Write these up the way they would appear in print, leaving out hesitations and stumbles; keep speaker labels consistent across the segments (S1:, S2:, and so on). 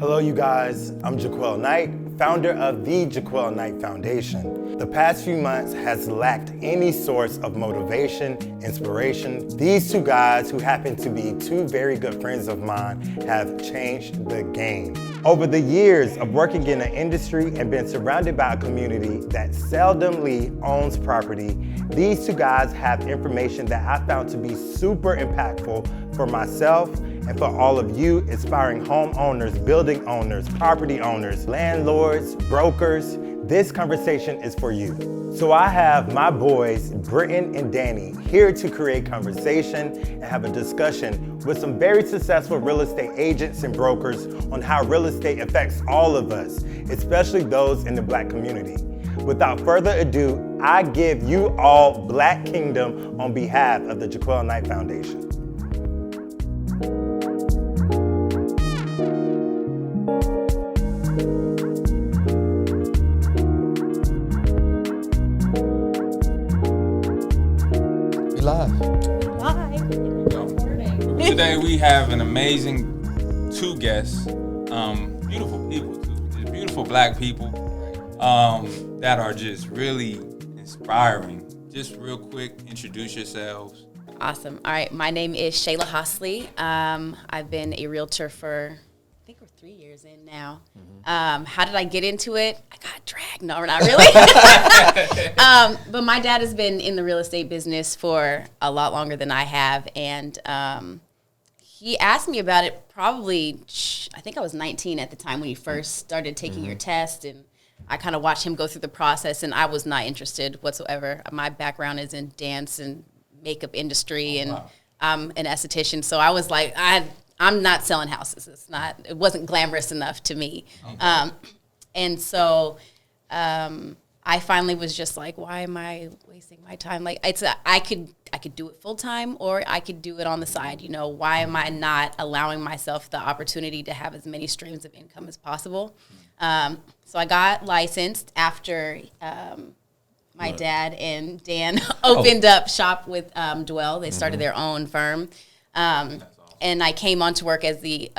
S1: Hello, you guys. I'm JaQuel Knight, founder of the JaQuel Knight Foundation. The past few months has lacked any source of motivation, inspiration. These two guys, who happen to be two very good friends of mine, have changed the game. Over the years of working in the industry and being surrounded by a community that seldomly owns property, these two guys have information that I found to be super impactful for myself and for all of you aspiring homeowners, building owners, property owners, landlords, brokers. This conversation is for you. So I have my boys, Britton and Danny, here to create conversation and have a discussion with some very successful real estate agents and brokers on how real estate affects all of us, especially those in the Black community. Without further ado, I give you all Black Kingdom on behalf of the JaQuel Knight Foundation.
S2: Today we have an amazing two guests, beautiful people, just beautiful Black people that are just really inspiring. Just real quick, introduce yourselves.
S3: Awesome. All right, my name is Shayla Hosley. I've been a realtor for, I think we're 3 years in now. How did I get into it? I got dragged. No, not really. But my dad has been in the real estate business for a lot longer than I have, and he asked me about it probably, I think I was 19 at the time when he first started taking your test, and I kind of watched him go through the process, and I was not interested whatsoever. My background is in dance and makeup industry, and I'm an esthetician, so I was like, I'm not selling houses. It wasn't glamorous enough to me. Okay. And so I finally was just like, why am I wasting my time? Like, I could do it full time, or I could do it on the side. You know, why am I not allowing myself the opportunity to have as many streams of income as possible? So I got licensed after my dad and Dan opened up shop with Dwell. They started their own firm. And I came on to work as the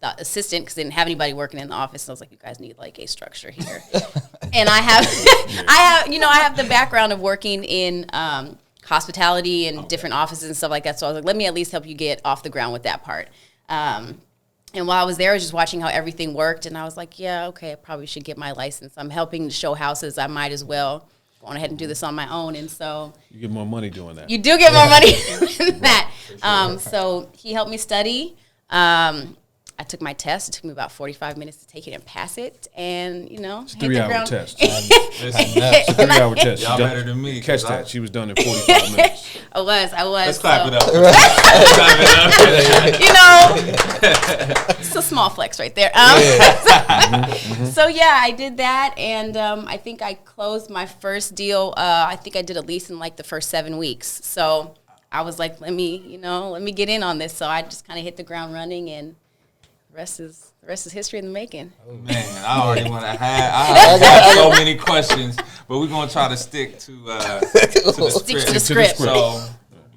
S3: assistant because they didn't have anybody working in the office. And I was like, you guys need like a structure here. And I have the background of working in hospitality and different offices and stuff like that. So I was like, let me at least help you get off the ground with that part. And while I was there, I was just watching how everything worked. And I was like, yeah, okay, I probably should get my license. I'm helping to show houses. I might as well go on ahead and do this on my own. And so
S4: you get more money doing that.
S3: You do get more money doing that. So he helped me study. I took my test. It took me about 45 minutes to take it and pass it. And,
S4: it's a 3-hour test.
S2: It's a
S4: 3-hour test.
S2: Y'all better than me.
S4: Catch that. She was done in 45 minutes.
S3: I was.
S2: Let's clap it up.
S3: It's a small flex right there. So, yeah, I did that. And I think I closed my first deal. I think I did a lease in like the first 7 weeks. So I was like, let me get in on this. So I just kind of hit the ground running, and the rest is history in the making.
S2: Oh, man, I already want to I have so many questions, but we're going to try to stick to the script. So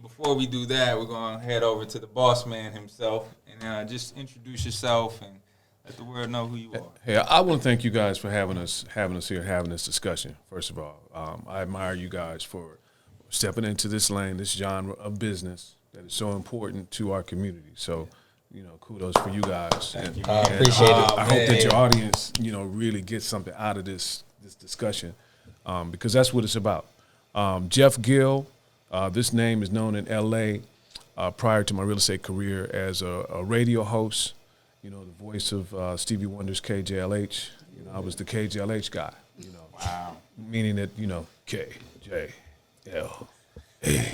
S2: before we do that, we're going to head over to the boss man himself, and just introduce yourself and let the world know who you are.
S4: Hey, I want to thank you guys for having us here, having this discussion, first of all. I admire you guys for stepping into this lane, this genre of business that is so important to our community. So, kudos for you guys.
S2: Thank you,
S5: appreciate it.
S4: I hope that your audience, really gets something out of this discussion, because that's what it's about. Jeff Gill, this name is known in L.A. Prior to my real estate career as a radio host, the voice of Stevie Wonder's KJLH. I was the KJLH guy.
S2: Wow.
S4: Meaning that KJL.
S3: With
S4: with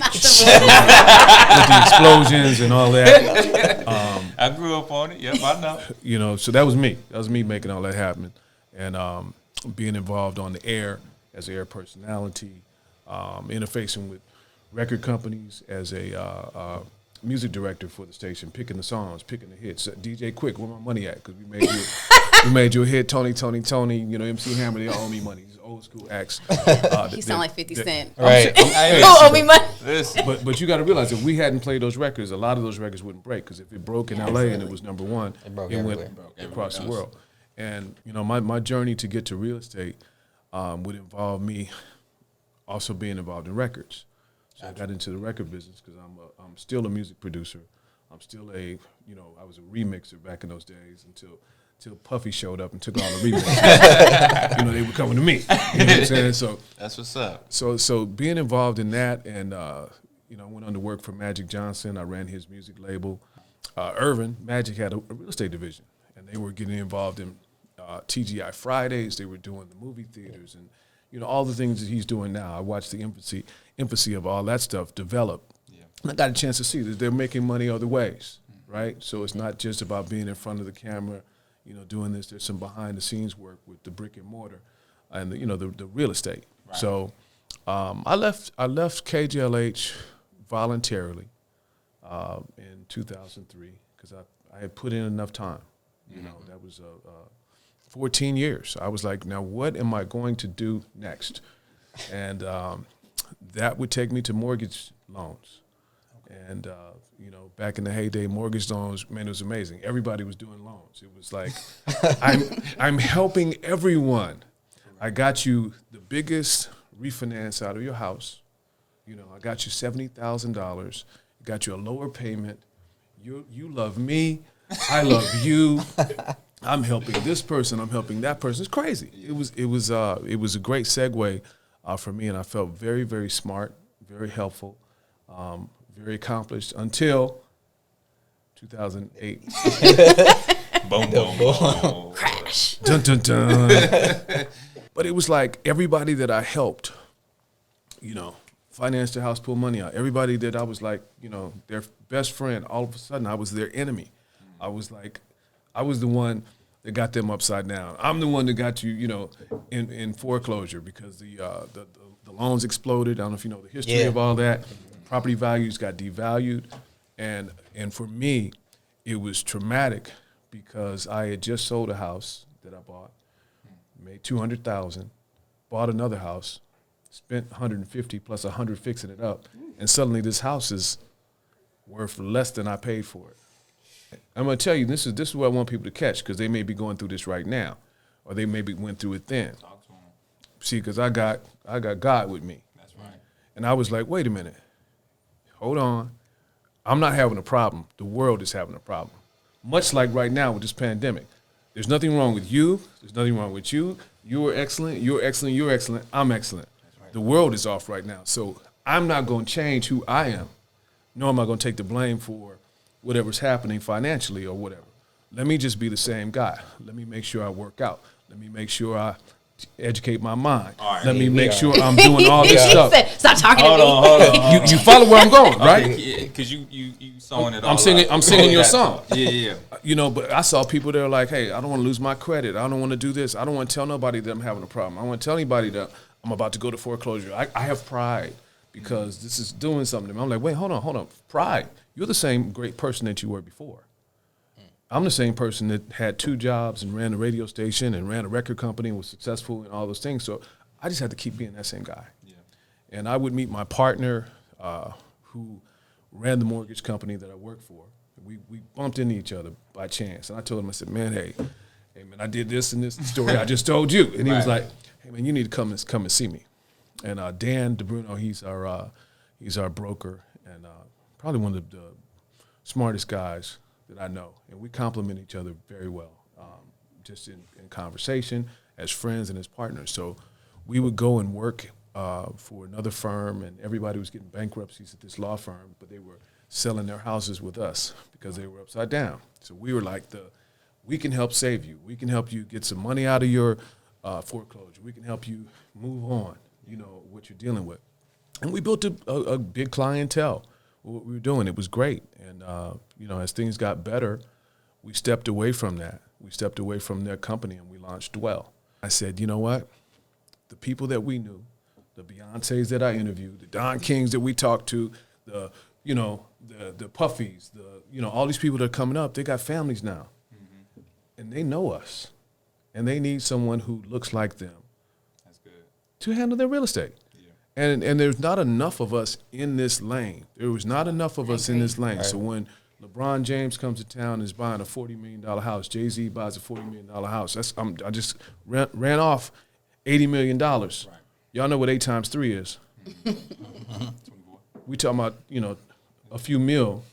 S4: the explosions and all that.
S2: I grew up on it. Yep, I know.
S4: So that was me. That was me making all that happen. And being involved on the air as an air personality, interfacing with record companies as a music director for the station, picking the songs, picking the hits. DJ Quick, where my money at? Because we made it. We made you a hit, Tony, you know, MC Hammer, they all owe me money. These old school acts.
S3: He sound like 50 Cent.
S5: Right.
S3: Who owe me money?
S4: But you got to realize if we hadn't played those records, a lot of those records wouldn't break, because if it broke in LA and it was number one, it went across the world. And you know, my journey to get to real estate would involve me also being involved in records. So I got into the record business because I'm still a music producer. I'm still I was a remixer back in those days until Puffy showed up and took all the remixes. You know, they were coming to me. You know what I'm saying? So
S2: that's what's up.
S4: So being involved in that, and you know, I went on to work for Magic Johnson. I ran his music label. Irvin Magic had a real estate division, and they were getting involved in TGI Fridays. They were doing the movie theaters, and you know, all the things that he's doing now. I watched the infancy of all that stuff develop. Yeah. And I got a chance to see that they're making money other ways, right? So it's not just about being in front of the camera, you know, doing this. There's some behind the scenes work with the brick and mortar and the real estate. Right. So I left KJLH voluntarily in 2003 because I had put in enough time. You know, that was 14 years. I was like, now what am I going to do next? And that would take me to mortgage loans. Okay. And, you know, back in the heyday, mortgage loans, man, it was amazing. Everybody was doing loans. It was like, I'm helping everyone. I got you the biggest refinance out of your house. You know, I got you $70,000. Got you a lower payment. You love me. I love you. I'm helping this person. I'm helping that person. It's crazy. It was a great segue for me, and I felt very, very smart, very helpful, very accomplished until 2008.
S2: Boom, boom, boom.
S3: Crash.
S4: Dun, dun, dun. But it was like everybody that I helped, you know, financed their house, pull money out. Everybody that I was like, you know, their best friend, all of a sudden I was their enemy. I was the one that got them upside down. I'm the one that got you, you know, in foreclosure because the loans exploded. I don't know if you know the history of all that. Property values got devalued. And for me, it was traumatic because I had just sold a house that I bought, made $200,000, bought another house, spent $150 plus $100 fixing it up, and suddenly this house is worth less than I paid for it. I'm going to tell you, this is what I want people to catch, because they may be going through this right now, or they maybe went through it then. See, because I got God with me.
S2: That's right.
S4: And I was like, wait a minute, hold on. I'm not having a problem. The world is having a problem. Much like right now with this pandemic. There's nothing wrong with you. There's nothing wrong with you. You're excellent. You're excellent. You're excellent. I'm excellent. Right. The world is off right now. So I'm not going to change who I am, nor am I going to take the blame for whatever's happening financially or whatever. Let me just be the same guy. Let me make sure I work out. Let me make sure I educate my mind. Right. Let me make sure I'm doing all this stuff.
S3: Stop talking to me.
S2: Hold on.
S4: You follow where I'm going, right?
S2: Because you sewing it all
S4: I'm singing your song.
S2: Yeah.
S4: You know, but I saw people that are like, hey, I don't want to lose my credit. I don't want to do this. I don't want to tell nobody that I'm having a problem. I don't want to tell anybody that I'm about to go to foreclosure. I have pride because this is doing something to me. I'm like, wait, hold on. Pride. You're the same great person that you were before. I'm the same person that had 2 jobs and ran a radio station and ran a record company and was successful and all those things. So I just had to keep being that same guy. Yeah. And I would meet my partner who ran the mortgage company that I worked for. We bumped into each other by chance. And I told him, I said, man, hey, man, I did this and this story I just told you. And he was like, hey, man, you need to come and see me. And Dan DeBruno, he's our broker and probably one of the smartest guys that I know. And we complement each other very well, just in conversation, as friends and as partners. So we would go and work for another firm, and everybody was getting bankruptcies at this law firm, but they were selling their houses with us because they were upside down. So we were like we can help save you. We can help you get some money out of your foreclosure. We can help you move on, you know, what you're dealing with. And we built a big clientele. What we were doing, it was great. And, you know, as things got better, we stepped away from that. We stepped away from their company and we launched Dwell. I said, you know what? The people that we knew, the Beyoncés that I interviewed, the Don Kings that we talked to, the Puffies, all these people that are coming up, they got families now. Mm-hmm. And they know us. and they need someone who looks like them.
S2: That's good.
S4: To handle their real estate. Yeah. And there's not enough of us in this lane. There was not enough of us in this lane. Right. So when LeBron James comes to town and is buying a $40 million house, Jay-Z buys a $40 million house. I just ran off $80 million. Right. Y'all know what 8 times 3 is. We talking about, a few mil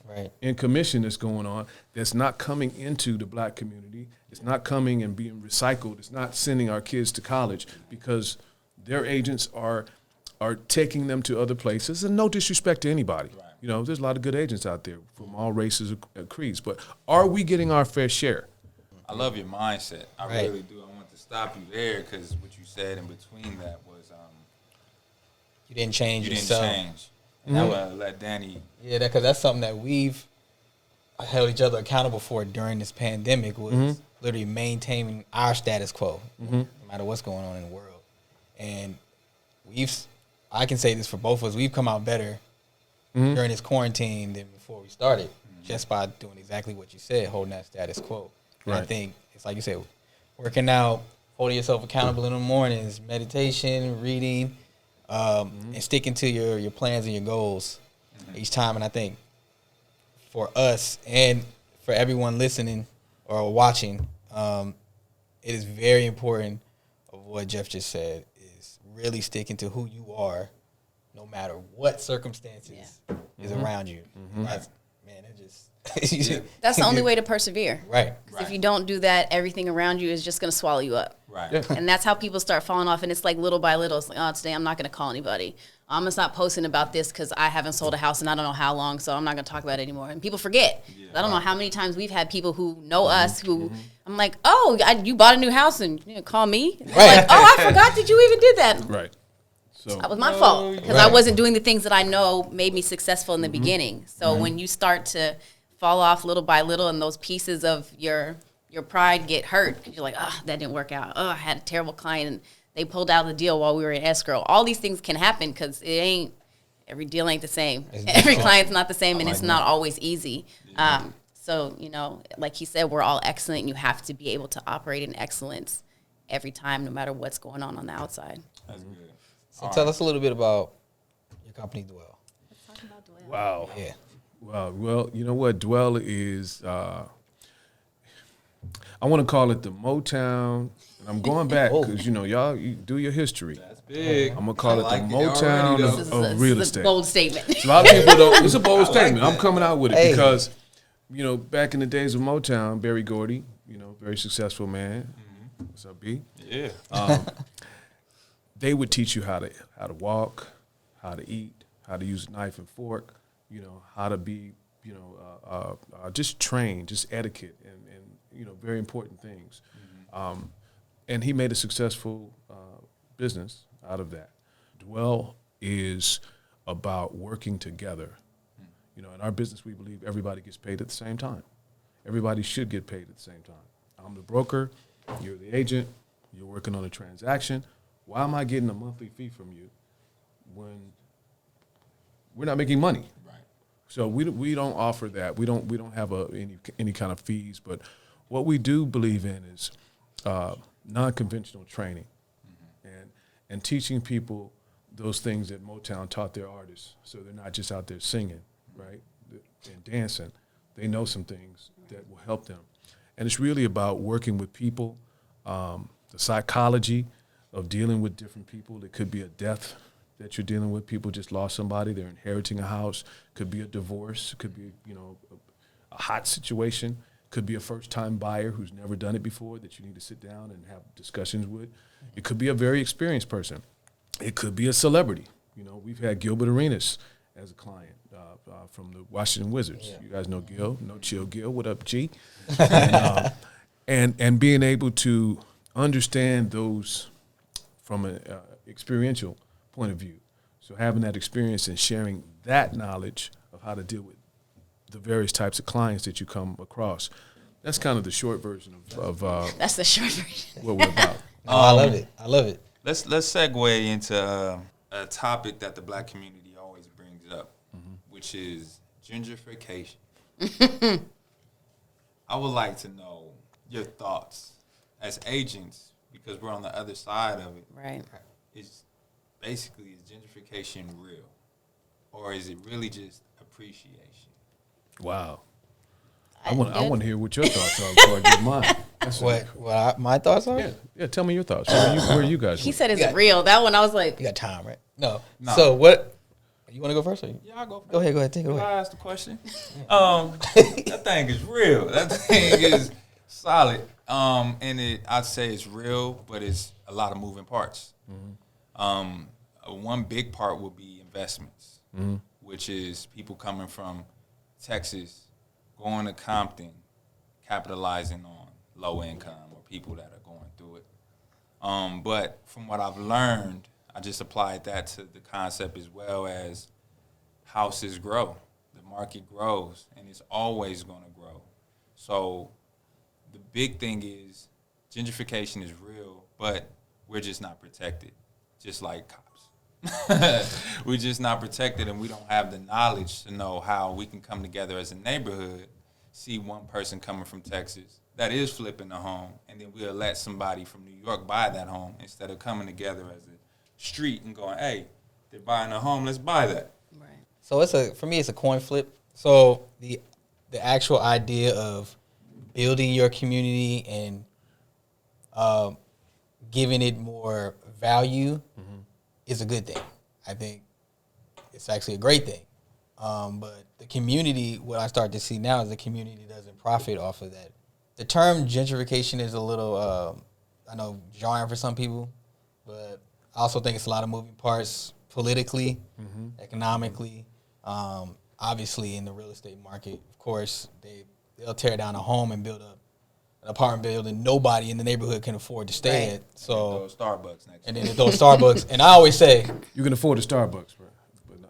S4: in commission that's going on that's not coming into the black community. It's not coming and being recycled. It's not sending our kids to college because their agents are taking them to other places. And no disrespect to anybody. Right. There's a lot of good agents out there from all races and creeds. But are we getting our fair share?
S2: I love your mindset. I really do. I want to stop you there because what you said in between that was
S5: you didn't change yourself.
S2: You didn't change. And I want to let Danny.
S5: Yeah, because that's something that we've held each other accountable for during this pandemic was literally maintaining our status quo, no matter what's going on in the world. And I can say this for both of us, we've come out better during this quarantine than before we started, just by doing exactly what you said, holding that status quo. And I think it's like you said, working out, holding yourself accountable in the mornings, meditation, reading, and sticking to your plans and your goals each time. And I think for us and for everyone listening or watching, it is very important of what Jeff just said, is really sticking to who you are no matter what circumstances is around you. That's
S3: the only way to persevere.
S5: Right.
S3: Because if you don't do that, everything around you is just going to swallow you up.
S2: Right.
S4: Yeah.
S3: And that's how people start falling off. And it's like little by little. It's like, oh, today I'm not going to call anybody. I'm going to stop posting about this because I haven't sold a house and I don't know how long, so I'm not going to talk about it anymore. And people forget. I don't know how many times we've had people who know us who I'm like, oh, you bought a new house and call me? And they're like, oh, I forgot that you even did that.
S4: Right. So
S3: that was my fault because I wasn't doing the things that I know made me successful in the beginning. So when you start to fall off little by little and those pieces of your pride get hurt because you're like, oh, that didn't work out. Oh, I had a terrible client and they pulled out the deal while we were in escrow. All these things can happen because every deal ain't the same. Every client's not the same and it's not always easy. So, like he said, we're all excellent and you have to be able to operate in excellence every time, no matter what's going on the outside.
S2: That's good.
S5: So tell us a little bit about your company, Dwell.
S3: Let's talk about Dwell.
S4: Wow.
S5: Yeah.
S4: Wow. Well, you know what? Dwell is, I want to call it the Motown. And I'm going back because, y'all you do your history.
S2: That's big.
S4: I'm going to call it the Motown of real estate.
S3: It's a bold statement.
S4: So a lot of people don't. It's a bold statement. I'm coming out with it because, back in the days of Motown, Berry Gordy, very successful man. What's up, B?
S2: Yeah.
S4: They would teach you how to walk, how to eat, how to use a knife and fork, how to be, just train, just etiquette and very important things. And he made a successful business out of that. Dwell is about working together. In our business, we believe everybody gets paid at the same time. Everybody should get paid at the same time. I'm the broker, you're the agent, you're working on a transaction. Why am I getting a monthly fee from you when we're not making money?
S2: Right.
S4: So we don't offer that. We don't have any kind of fees. But what we do believe in is non-conventional training, and teaching people those things that Motown taught their artists. So they're not just out there singing, right, and dancing. They know some things that will help them, and it's really about working with people, the psychology of dealing with different people. It could be a death that you're dealing with. People just lost somebody. They're inheriting a house. Could be a divorce. Could be, a hot situation. Could be a first-time buyer who's never done it before that you need to sit down and have discussions with. It could be a very experienced person. It could be a celebrity. We've had Gilbert Arenas as a client from the Washington Wizards. You guys know Gil. No Chill Gil. What up, G? And being able to understand those from an experiential point of view. So having that experience and sharing that knowledge of how to deal with the various types of clients that you come across. That's kind of the short version of
S3: that's the short version.
S4: What we're about.
S5: I love it.
S2: Let's segue into a topic that the black community always brings up, which is gentrification. I would like to know your thoughts as agents, because we're on the other side of it,
S3: Right.
S2: is basically, is gentrification real? Or is it really just appreciation?
S4: Wow. I want to hear what your thoughts are before I give mine. That's
S5: My thoughts are?
S4: Yeah. Tell me your thoughts. Where are you guys?
S3: He said it's real. That one I was like,
S5: You got time, right? No. So what? You want to go first? Or
S2: Yeah, I'll go first.
S5: Go ahead. Take it away.
S2: I asked the question. That thing is real. That thing is solid. And I'd say it's real, but it's a lot of moving parts. One big part will be investments, which is people coming from Texas, going to Compton, capitalizing on low income or people that are going through it. But from what I've learned, I just applied that to the concept as well as houses grow. The market grows, and it's always going to grow. So the big thing is gentrification is real, but we're just not protected, just like cops. We're just not protected, and we don't have the knowledge to know how we can come together as a neighborhood, see one person coming from Texas that is flipping a home, and then we'll let somebody from New York buy that home instead of coming together as a street and going, hey, they're buying a home, let's buy that.
S3: right.
S5: So for me, it's a coin flip. So the actual idea of building your community and giving it more value is a good thing. I think it's actually a great thing. But the community, what I start to see now is the community doesn't profit off of that. The term gentrification is a little, I know, jarring for some people, but I also think it's a lot of moving parts politically, economically, obviously in the real estate market. Of course, they'll tear down a home and build up an apartment building nobody in the neighborhood can afford to stay at. So
S2: Starbucks next.
S5: And then they throw Starbucks. And I always say,
S4: You can afford a Starbucks, bro. But not,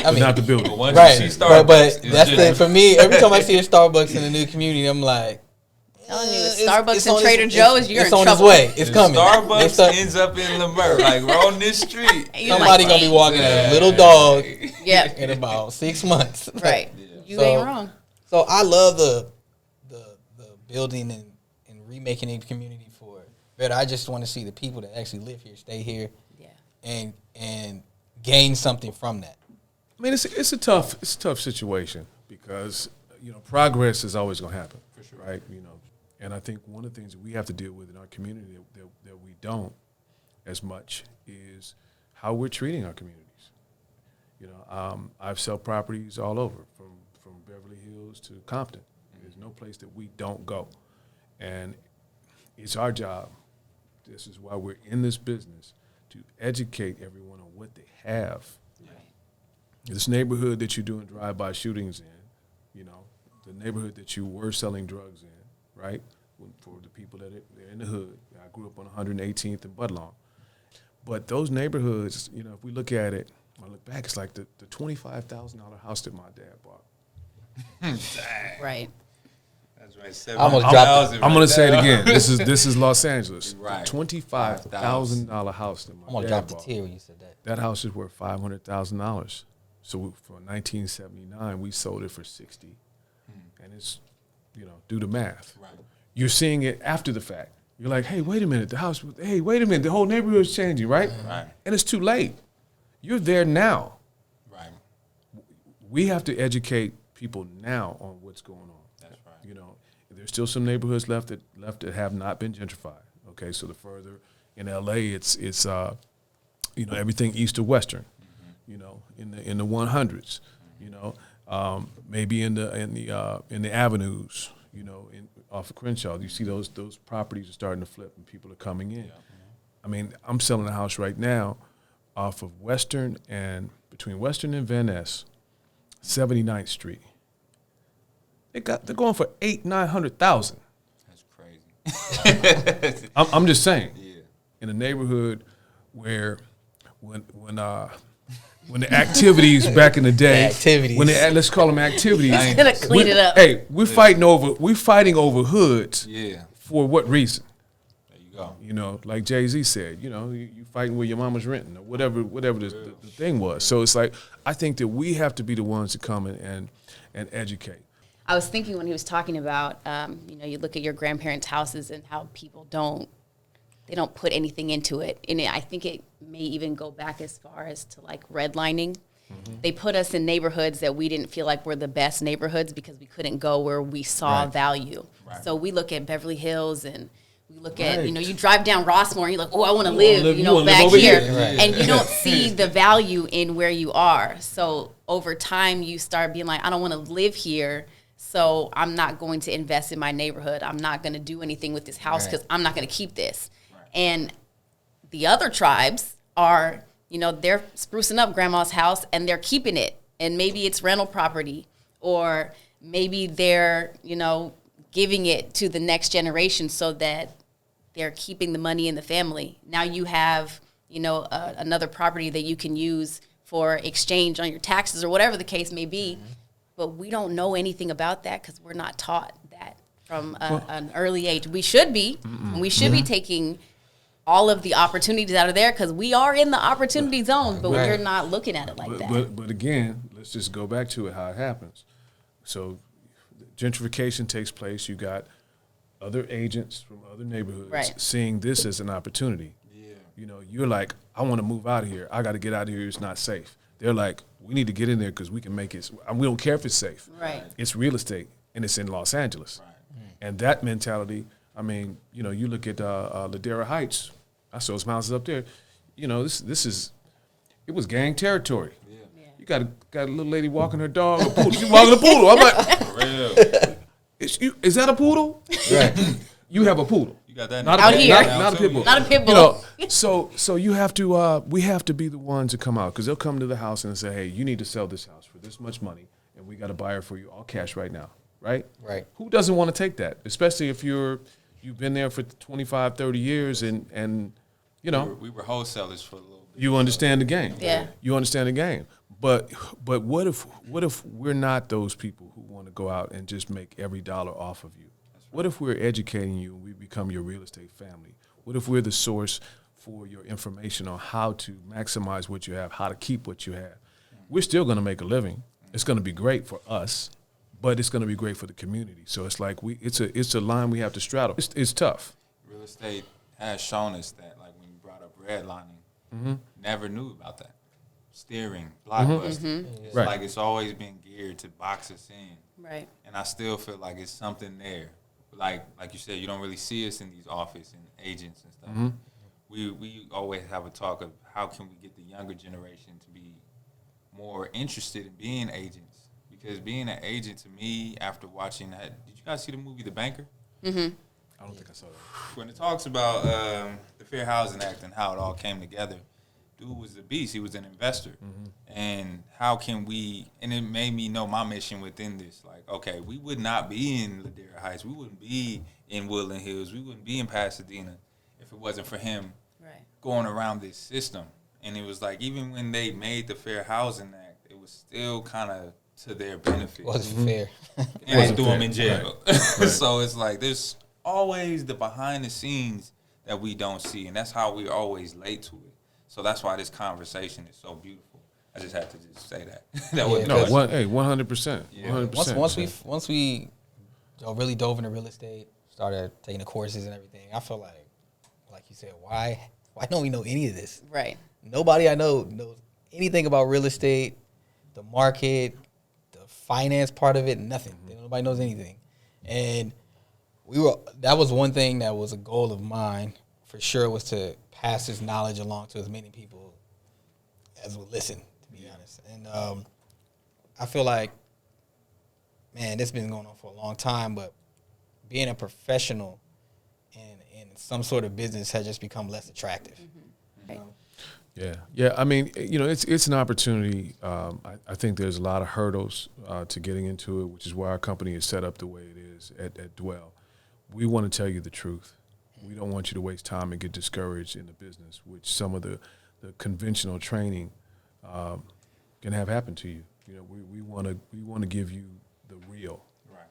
S5: I mean,
S4: not the building.
S2: But once
S5: right?
S2: you see Starbucks,
S5: but that's the
S2: just-
S5: for me. Every time I see a Starbucks in a new community, I'm like,
S3: Telling you,
S5: it's
S3: Starbucks
S5: on
S3: and Trader
S5: its-
S3: Joe's, you're
S5: it's
S3: in
S5: on
S3: trouble.
S5: its way. It's coming.
S2: Starbucks ends up in Lamert, like we're on this street.
S3: And you're
S5: Somebody
S3: like,
S5: gonna be
S3: dang.
S5: walking a little dog
S3: Yep.
S5: in about 6 months.
S3: Right. You
S5: So-
S3: ain't wrong.
S5: So I love the building and remaking a community for it. But I just want to see the people that actually live here stay here,
S3: Yeah.
S5: and gain something from that.
S4: I mean, it's a tough situation because progress is always going to happen, for sure, right? And I think one of the things that we have to deal with in our community that we don't as much is how we're treating our communities. I've sold properties all over from Beverly Hills to Compton. There's no place that we don't go, and it's our job. This is why we're in this business, to educate everyone on what they have. This neighborhood that you're doing drive-by shootings in, the neighborhood that you were selling drugs in, right? For the people that they're in the hood. I grew up on 118th and Budlong. But those neighborhoods, if we look at it, I look back, it's like the $25,000 house that my dad bought.
S3: Right.
S2: That's right.
S5: I almost dropped
S4: I'm going to say it again. This is Los Angeles.
S2: Right.
S4: $25,000 house that my
S5: I'm gonna
S4: dad
S5: drop the
S4: bought.
S5: tear when you said that.
S4: That house is worth $500,000. So for 1979, we sold it for $60, and it's, do the math.
S2: Right.
S4: You're seeing it after the fact. You're like, hey, wait a minute, the whole neighborhood's changing, right?
S2: Right.
S4: And it's too late. You're there now.
S2: Right.
S4: We have to educate people now on what's going on.
S2: That's right.
S4: There's still some neighborhoods left that have not been gentrified. Okay, so the further in LA, it's everything east of Western. In the 100s, maybe in the avenues, off of Crenshaw, you see those properties are starting to flip and people are coming in. I mean, I'm selling a house right now off of Western and between Western and Van Ness, 79th Street. They're going for $800,000-900,000.
S2: That's crazy.
S4: I'm just saying.
S2: Yeah.
S4: In a neighborhood where when the activities back in the day, let's call them activities.
S3: He's gonna clean it up.
S4: Hey, we're fighting over hoods.
S2: Yeah.
S4: For what reason?
S2: There you go.
S4: Like Jay-Z said, you fighting where your mama's renting or whatever the thing was. So it's like, I think that we have to be the ones to come and educate.
S3: I was thinking when he was talking about, you look at your grandparents' houses and how people don't put anything into it. And I think it may even go back as far as to like redlining. Mm-hmm. They put us in neighborhoods that we didn't feel like were the best neighborhoods because we couldn't go where we saw value. Right. So we look at Beverly Hills and we look at, you drive down Rossmore and you're like, oh, I want to live, back here. Right. And you don't see the value in where you are. So over time, you start being like, I don't want to live here. So I'm not going to invest in my neighborhood. I'm not going to do anything with this house because I'm not going to keep this. Right. And the other tribes are, they're sprucing up grandma's house and they're keeping it. And maybe it's rental property, or maybe they're, giving it to the next generation so that they're keeping the money in the family. Now you have, another property that you can use for exchange on your taxes or whatever the case may be. Mm-hmm. But we don't know anything about that because we're not taught that from an early age. We should be. And we should be taking all of the opportunities out of there because we are in the opportunity zone, but we're not looking at it like that.
S4: But again, let's just go back to it, how it happens. So gentrification takes place. You got other agents from other neighborhoods seeing this as an opportunity. Yeah. You're like, I want to move out of here. I got to get out of here. It's not safe. They're like, we need to get in there because we can make it. We don't care if it's safe. Right. It's real estate, and it's in Los Angeles. Right. And that mentality, you look at Ladera Heights. I saw some houses up there. This is, it was gang territory. Yeah. You got a little lady walking her dog. A poodle. She's walking a poodle. I'm like, for real. Is that a poodle? Right. You have a poodle. You got that not
S3: out here.
S4: Not a pit bull.
S3: Not a pit bull.
S4: So you have to. We have to be the ones to come out because they'll come to the house and say, "Hey, you need to sell this house for this much money, and we got a buyer for you all cash right now." Right. Right. Who doesn't want to take that? Especially if you've been there for 25, 30 years, and
S2: we were wholesalers for a little bit.
S4: You understand the game.
S3: Yeah.
S4: You understand the game. But what if we're not those people who want to go out and just make every dollar off of you? What if we're educating you and we become your real estate family? What if we're the source for your information on how to maximize what you have, how to keep what you have? We're still going to make a living. It's going to be great for us, but it's going to be great for the community. So it's like it's a line we have to straddle. It's tough.
S2: Real estate has shown us that, like when you brought up redlining, never knew about that. Steering, blockbuster. It's like it's always been geared to box us in. Right. And I still feel like it's something there. Like you said, you don't really see us in these offices and agents and stuff. Mm-hmm. We always have a talk of how can we get the younger generation to be more interested in being agents. Because being an agent, to me, after watching that, did you guys see the movie The Banker? Mm-hmm.
S4: I don't think I saw that.
S2: When it talks about the Fair Housing Act and how it all came together, dude was a beast. He was an investor. Mm-hmm. And how can we, and it made me know my mission within this. Like, okay, we would not be in Ladera Heights. We wouldn't be in Woodland Hills. We wouldn't be in Pasadena if it wasn't for him going around this system. And it was like, even when they made the Fair Housing Act, it was still kind of to their benefit.
S5: Wasn't fair.
S2: And they threw him in jail. Right. So it's like, there's always the behind the scenes that we don't see. And that's how we're always late to it. So that's why this conversation is so beautiful. I just had to just say that.
S4: 100%. 100%.
S5: Once we really dove into real estate, started taking the courses and everything, I feel like you said, why don't we know any of this?
S3: Right.
S5: Nobody I know knows anything about real estate, the market, the finance part of it, nothing. Nobody knows anything. And that was one thing that was a goal of mine for sure, was to pass this knowledge along to as many people as would listen, to be honest. And I feel like, man, this has been going on for a long time, but being a professional in some sort of business has just become less attractive. Mm-hmm. You know?
S4: Yeah. I mean, it's an opportunity. I think there's a lot of hurdles to getting into it, which is why our company is set up the way it is at Dwell. We want to tell you the truth. We don't want you to waste time and get discouraged in the business, which some of the conventional training can have happen to you. We want to give you the real, right?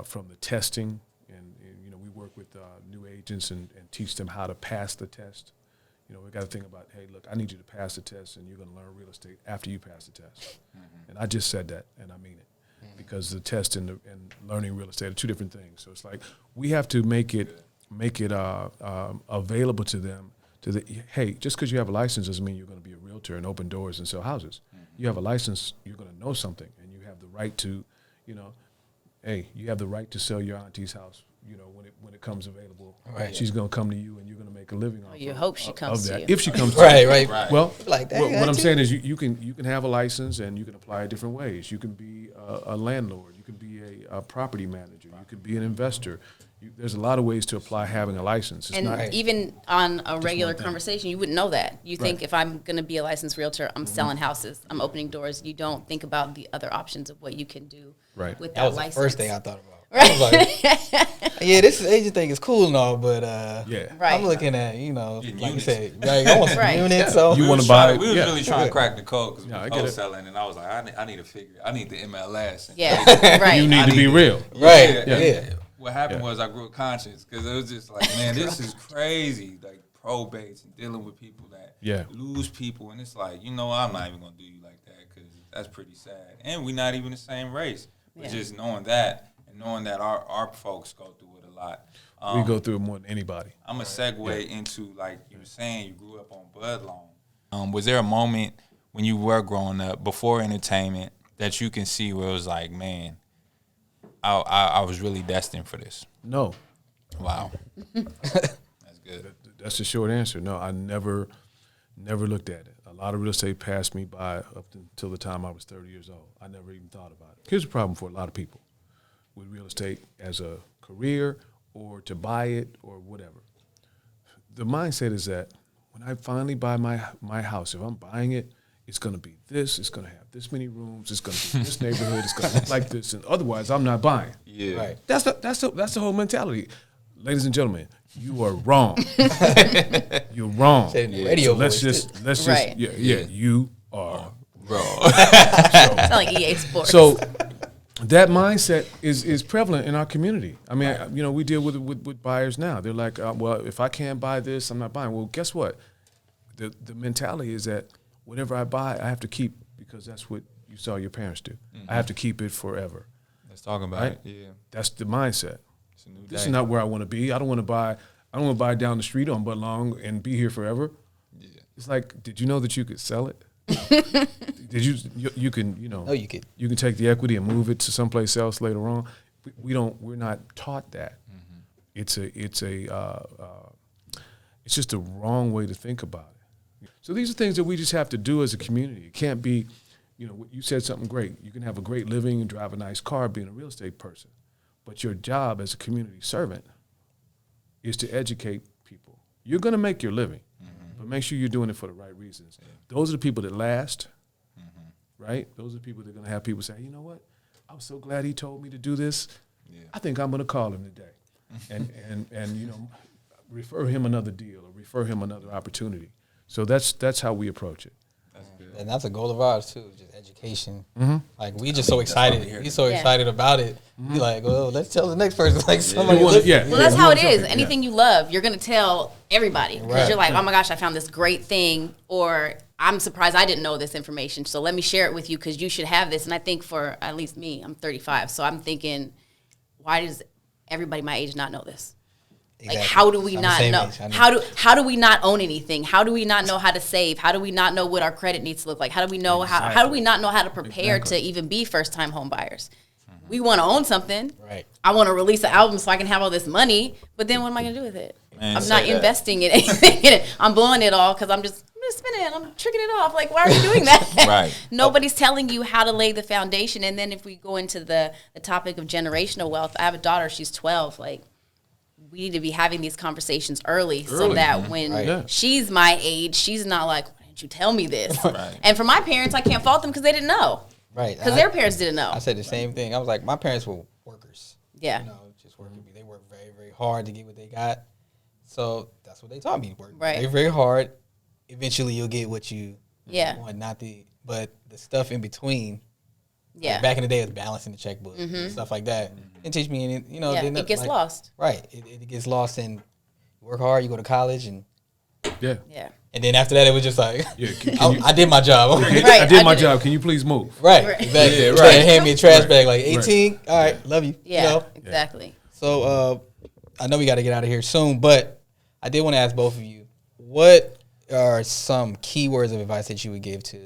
S4: From the testing, and we work with new agents and teach them how to pass the test. We got to think about, hey, look, I need you to pass the test, and you're going to learn real estate after you pass the test. Mm-hmm. And I just said that, and I mean it. because the test and learning real estate are two different things. So it's like we have to make it available to them. Hey, just because you have a license doesn't mean you're going to be a realtor and open doors and sell houses. You have a license, you're going to know something, and you have the right to, hey, you have the right to sell your auntie's house. When it comes available,
S5: right.
S4: She's going to come to you, and you're going to make a living off.
S3: You hope she comes to you.
S4: If she comes,
S5: right,
S4: to you.
S5: right.
S4: Well,
S5: like that,
S4: what I'm saying is, you can have a license, and you can apply it different ways. You can be a landlord. You can be a property manager. You can be an investor. There's a lot of ways to apply having a license. It's not
S3: even on a regular conversation, you wouldn't know that. You think
S4: Right.
S3: if I'm going to be a licensed realtor, I'm selling houses, I'm opening doors. You don't think about the other options of what you can do
S4: Right.
S3: with
S5: That
S3: that
S5: was
S3: license.
S5: the first thing I thought about. I was like, yeah, this agent thing is cool and all, but
S4: Yeah.
S3: Right.
S5: I'm looking at, like
S2: units.
S5: you said, right, I want some
S3: Right.
S5: units. So
S4: You
S2: We
S4: wanna
S2: was
S4: buy
S2: trying-
S4: it?
S2: We was
S4: Yeah.
S2: really trying to crack the code because
S4: Yeah, I
S2: we
S4: get
S2: was
S4: it.
S2: wholesaling, and I was like, I need to figure. I need the MLS. And
S3: Yeah, right.
S4: You need to be real.
S5: right,
S2: Yeah.
S5: yeah.
S2: What happened
S4: Yeah.
S2: was I grew a conscience because it was just like, man, this is crazy. Like probates and dealing with people that lose people, and it's like, I'm not even gonna do you like that because that's pretty sad. And we're not even the same race. But just knowing that and knowing that our folks go through it a lot.
S4: We go through it more than anybody.
S2: I'm a segue into, like you were saying, you grew up on Bud Long. Was there a moment when you were growing up before entertainment that you can see where it was like, man, I was really destined for this?
S4: No.
S2: Wow. That's good.
S4: That's the short answer. No, I never looked at it. A lot of real estate passed me by up until the time I was 30 years old. I never even thought about it. Here's the problem for a lot of people with real estate as a career or to buy it or whatever. The mindset is that when I finally buy my house, if I'm buying it, it's going to be this, it's going to have this many rooms, it's going to be this neighborhood, it's going to look like this, and otherwise I'm not buying.
S2: Yeah.
S5: Right.
S4: That's the whole mentality. Ladies and gentlemen, you are wrong. You're wrong.
S5: Said in the radio
S4: So let's
S5: voice,
S4: just
S3: Right.
S4: you are.
S2: Bro.
S3: It's not like EA Sports.
S4: So that mindset is prevalent in our community. I mean, we deal with buyers now. They're like, well, if I can't buy this, I'm not buying. Well, guess what? The mentality is that whatever I buy, I have to keep because that's what you saw your parents do. I have to keep it forever.
S2: Let's talk about
S4: Right?
S2: it. Yeah.
S4: That's the mindset.
S2: It's a new
S4: This
S2: day.
S4: is not where I want to be. I don't want to buy down the street on Bud Long and be here forever.
S2: Yeah.
S4: It's like, did you know that you could sell it? Did you can
S5: No, you could.
S4: you can take the equity and move it to someplace else later on. We're not taught that. It's just a wrong way to think about it. So these are things that we just have to do as a community. It can't be, you said something great. You can have a great living and drive a nice car being a real estate person, but your job as a community servant is to educate people. You're going to make your living, but make sure you're doing it for the right reasons. Those are the people that last, right? Those are the people that are going to have people say, you know what? I'm so glad he told me to do this.
S2: Yeah.
S4: I think I'm going to call him today and refer him another deal or refer him another opportunity. So that's how we approach it.
S2: That's good.
S5: And that's a goal of ours too, just education. Like we just so excited.
S2: here.
S5: We so
S3: Yeah.
S5: excited about it. We like, well, let's tell the next person. Like somebody.
S4: We wanna-
S5: listen.
S4: yeah.
S3: Well, that's
S4: we
S3: how
S4: want
S3: it is.
S4: something,
S3: Anything you love, you're going to tell everybody. Because
S5: Right.
S3: you're like, oh my gosh, I found this great thing. Or I'm surprised I didn't know this information. So let me share it with you because you should have this. And I think for at least me, I'm 35. So I'm thinking, why does everybody my age not know this? Like,
S5: Exactly.
S3: how do we
S5: I'm the
S3: not
S5: same
S3: know?
S5: age. I know.
S3: How do we not own anything? How do we not know how to save? How do we not know what our credit needs to look like? How do we know how do we not know how to prepare to even be first time home buyers? We want to own something.
S5: Right.
S3: I want to release an album so I can have all this money, but then what am I going to do with it?
S2: Man,
S3: I'm
S2: say
S3: not
S2: that.
S3: investing in anything in it. I'm blowing it all because I'm just spending it. I'm tricking it off. Like, why are you doing that?
S2: Right.
S3: Nobody's telling you how to lay the foundation. And then if we go into the topic of generational wealth, I have a daughter. She's 12. Like, we need to be having these conversations early. So that when
S5: Right.
S4: Yeah.
S3: she's my age, she's not like, why didn't you tell me this?
S2: Right.
S3: And for my parents, I can't fault them because they didn't know.
S5: Right.
S3: Because their parents didn't know.
S5: I said the same thing. I was like, my parents were workers.
S3: Yeah.
S5: Just working. They work very, very hard to get what they got. So that's what they taught me. Work
S3: Right.
S5: very, very hard. Eventually, you'll get what you
S3: Yeah.
S5: want. But the stuff in between.
S3: Yeah.
S5: Like back in the day, it was balancing the checkbook and stuff like that. Didn't teach me any.
S3: Yeah,
S5: didn't,
S3: it gets
S5: like-
S3: lost.
S5: Right. It gets lost in. You work hard. You go to college, and
S4: Yeah.
S3: Yeah.
S5: And then after that, it was just like,
S4: Yeah,
S5: I did my job.
S4: I did my job. Can you please move?
S5: Right. Exactly.
S2: Yeah,
S5: Right.
S2: right.
S5: Hand me a trash bag like 18. All right. Love you.
S3: Yeah,
S5: You know?
S3: exactly.
S5: So I know we got to get out of here soon, but I did want to ask both of you, what are some key words of advice that you would give to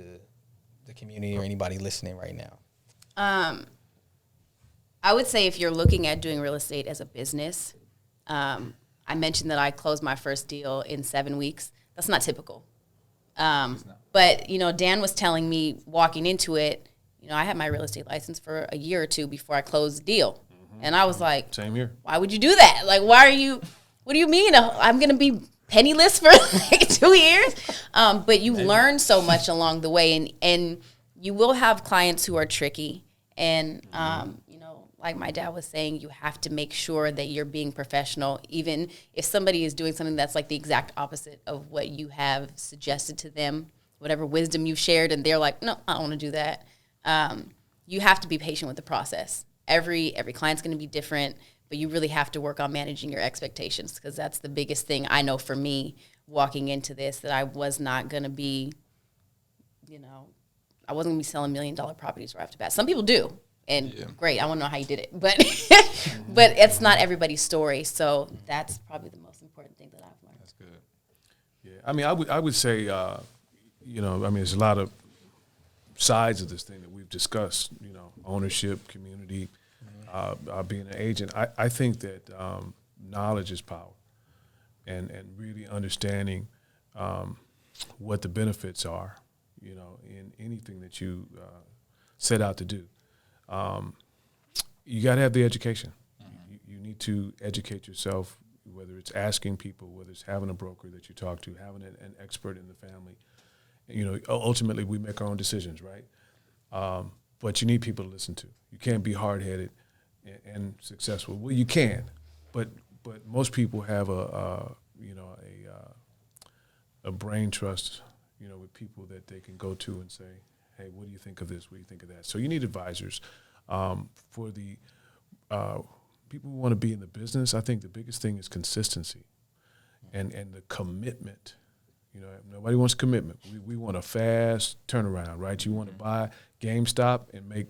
S5: the community or anybody listening right now?
S3: I would say if you're looking at doing real estate as a business, I mentioned that I closed my first deal in 7 weeks. That's not typical. But, you know, Dan was telling me walking into it, you know, I had my real estate license for a year or two before I closed the deal. And I was like,
S4: Same here.
S3: why would you do that? Like, what do you mean? I'm going to be penniless for like 2 years? But you learn so much along the way, and you will have clients who are tricky. And, you know, like my dad was saying, you have to make sure that you're being professional, even if somebody is doing something that's like the exact opposite of what you have suggested to them, whatever wisdom you've shared, and they're like, no, I don't want to do that. You have to be patient with the process. Every client's going to be different, but you really have to work on managing your expectations, because that's the biggest thing I know for me walking into this, that I was not going to be, you know, I wasn't going to be selling $1 million properties right off the bat. Some people do, and great, I want to know how you did it, but but it's not everybody's story, so that's probably the most important thing that I've learned.
S2: That's good.
S4: Yeah, I mean, I would say, you know, I mean, there's a lot of sides of this thing that we've discussed. You know, ownership, community, being an agent. I think that knowledge is power, and really understanding what the benefits are, you know, in anything that you set out to do. You got to have the education. You need to educate yourself, whether it's asking people, whether it's having a broker that you talk to, having an expert in the family. You know, ultimately we make our own decisions, right? But you need people to listen to. You can't be hard-headed and successful. Well, you can, but most people have a brain trust, you know, with people that they can go to and say, hey, what do you think of this? What do you think of that? So you need advisors. For the people who want to be in the business, I think the biggest thing is consistency and the commitment. You know, nobody wants commitment. We want a fast turnaround, right? You want to buy GameStop and make,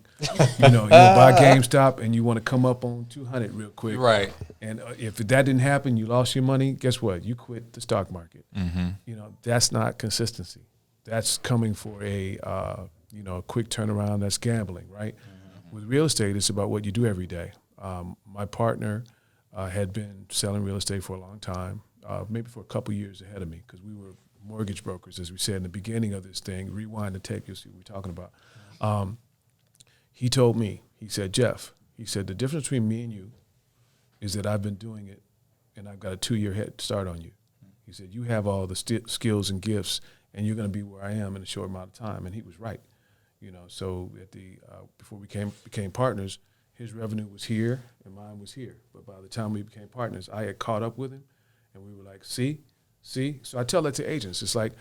S4: you know, you buy GameStop and you want to come up on 200 real quick.
S2: Right.
S4: And if that didn't happen, you lost your money, guess what? You quit the stock market.
S2: Mm-hmm.
S4: You know, that's not consistency. That's coming for a quick turnaround. That's gambling, right? Mm-hmm. With real estate, it's about what you do every day. My partner had been selling real estate for a long time, maybe for a couple years ahead of me, because we were mortgage brokers, as we said in the beginning of this thing. Rewind the tape, you'll see what we're talking about. He told me, he said, Jeff, he said, the difference between me and you is that I've been doing it and I've got a 2-year head start on you. He said, you have all the skills and gifts and you're going to be where I am in a short amount of time. And he was right. You know, so at the before we became partners, his revenue was here and mine was here. But by the time we became partners, I had caught up with him and we were like, see? So I tell that to agents. It's like,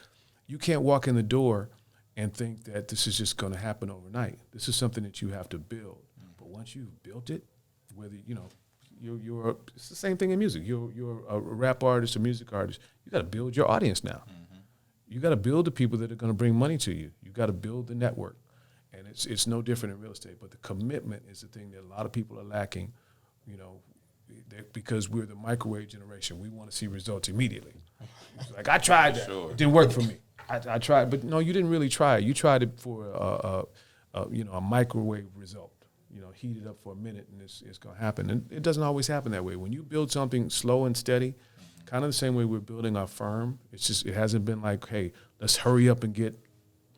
S4: you can't walk in the door and think that this is just going to happen overnight. This is something that you have to build. But once you've built it, whether, you know, it's the same thing in music. You're a rap artist, a music artist. You got to build your audience now. Mm-hmm. You got to build the people that are going to bring money to you. You got to build the network. And it's no different in real estate. But the commitment is the thing that a lot of people are lacking, you know, because we're the microwave generation. We want to see results immediately. It's like, I tried that. Sure. It didn't work for me. I tried, but no, you didn't really try it. You tried it for a microwave result. You know, heat it up for a minute and it's going to happen. And it doesn't always happen that way. When you build something slow and steady, kind of the same way we're building our firm, it's just, it hasn't been like, hey, let's hurry up and get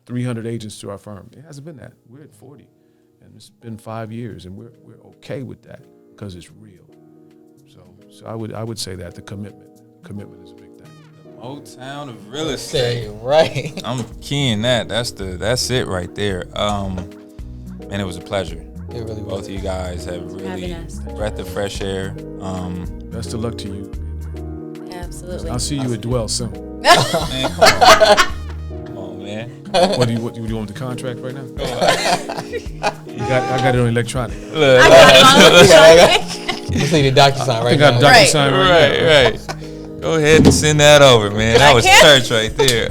S4: 300 agents to our firm. It hasn't been that. We're at 40, and it's been 5 years, and we're okay with that because it's real. So I would say that the commitment is a big thing.
S2: The Motown of real estate.
S5: Right.
S2: I'm keying that. That's it right there. And it was a pleasure.
S5: It really was.
S2: Both of you guys have really breath of fresh air.
S4: Best of luck to you.
S3: Absolutely.
S4: I'll see you at Dwell soon.
S2: Man, come on, man.
S4: What do you want the contract right now? I got it on electronic.
S5: Just need a DocuSign right now.
S4: I got a DocuSign right now.
S2: Right. Go ahead and send that over, man. That was church right there.